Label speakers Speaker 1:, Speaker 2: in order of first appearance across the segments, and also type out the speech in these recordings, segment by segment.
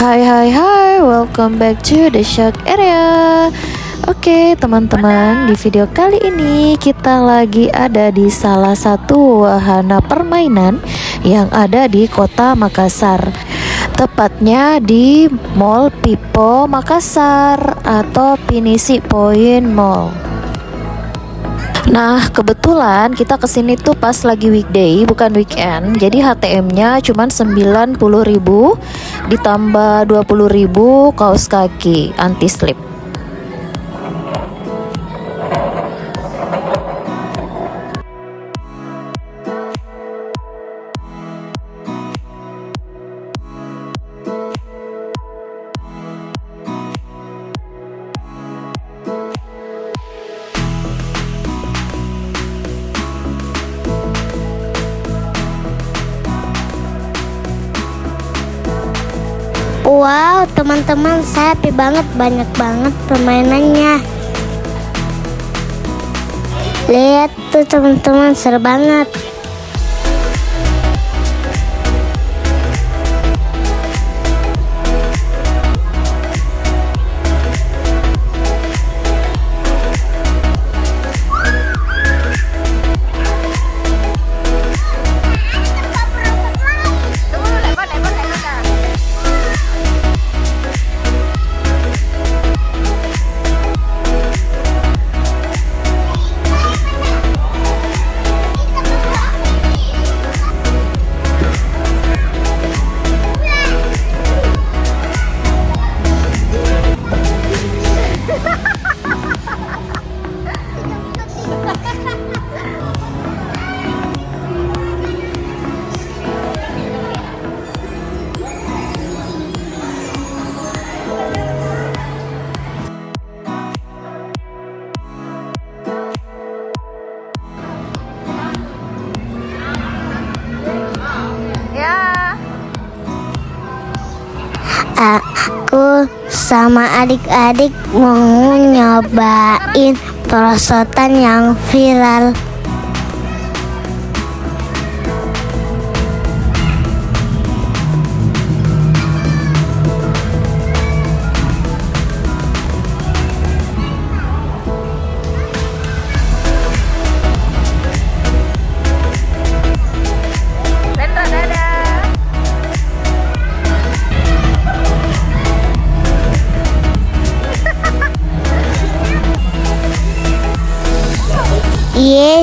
Speaker 1: Hai, welcome back to the Shock Area. Oke teman-teman, di video kali ini kita lagi ada di salah satu wahana permainan yang ada di kota Makassar. Tepatnya di Mall Pipo Makassar atau Pinisi Point Mall. Nah, kebetulan kita kesini tuh pas lagi weekday, bukan weekend. Jadi HTM-nya cuma 90.000 ditambah 20.000 kaos kaki anti slip.
Speaker 2: Wow, teman-teman, saya happy banget, banyak banget permainannya. Lihat tuh teman-teman, seru banget. Aku sama adik-adik mau nyobain perosotan yang viral.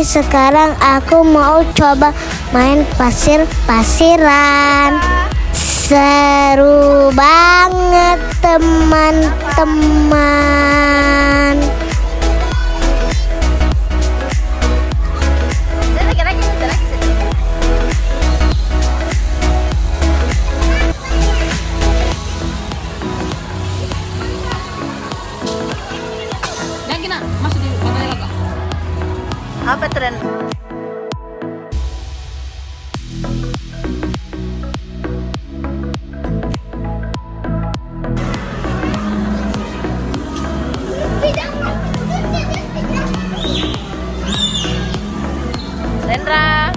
Speaker 2: Sekarang aku mau coba main pasir-pasiran. Seru banget teman-teman.
Speaker 1: Apa tren? Lendra.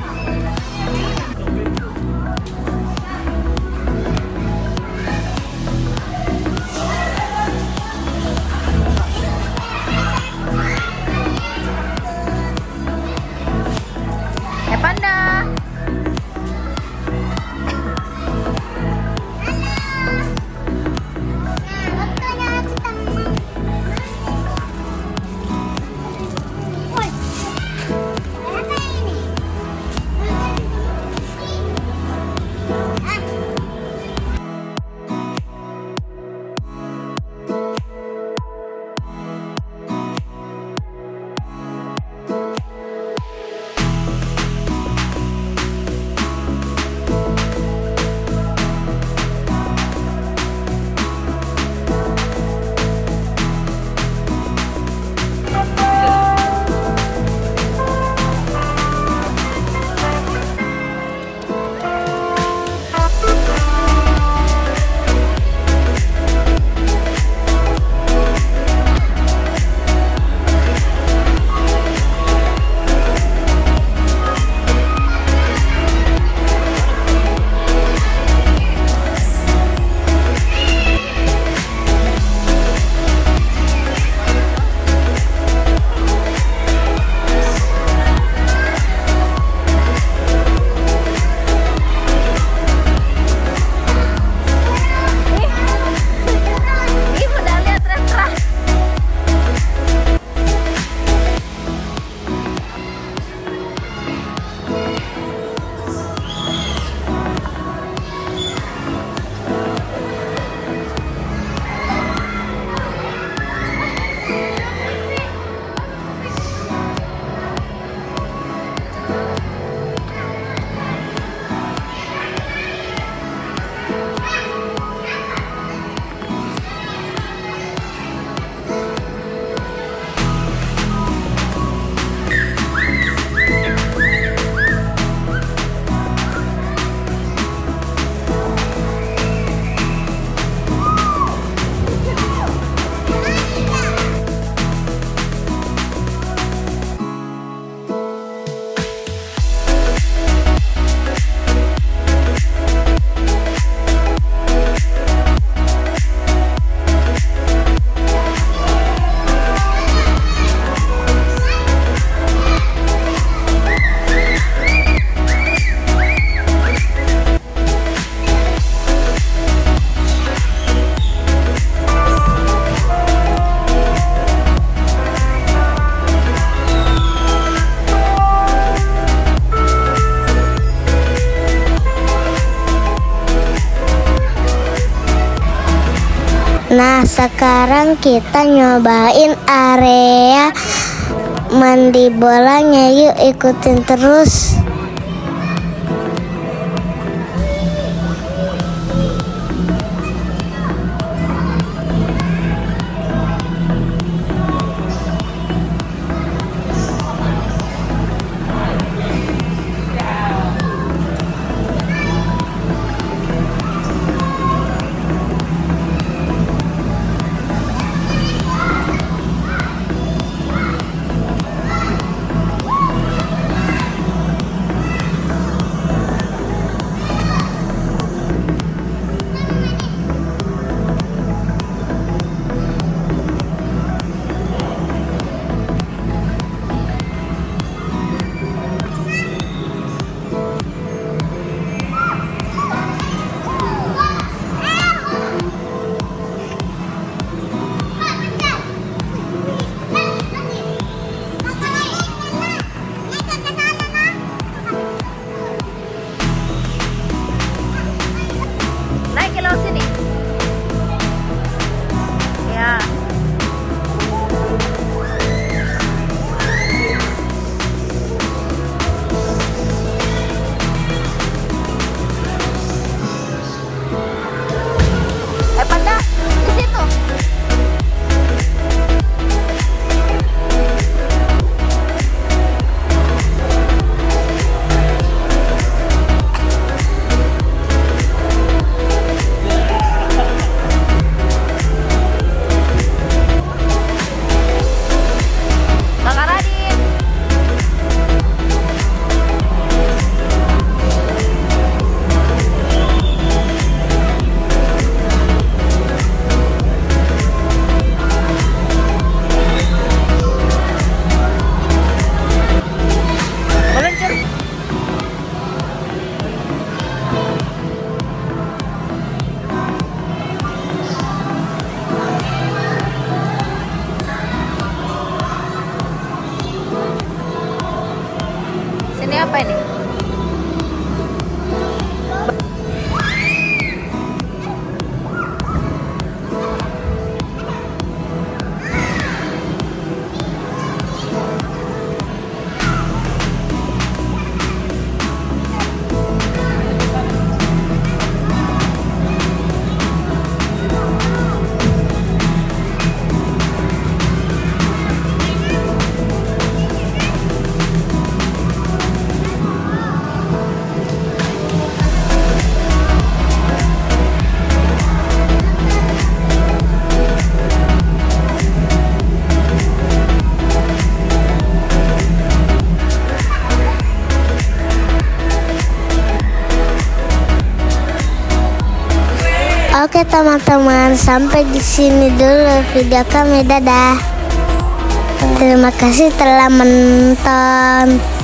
Speaker 2: Nah, sekarang kita nyobain area mandi bolanya. Yuk ikutin terus.
Speaker 1: Naik ke laut sini. Ya. Panda, di situ. Kakak Radit. Meluncur. Sini apa ini?
Speaker 2: Oke teman-teman, sampai di sini dulu video kami. Dadah. Terima kasih telah menonton.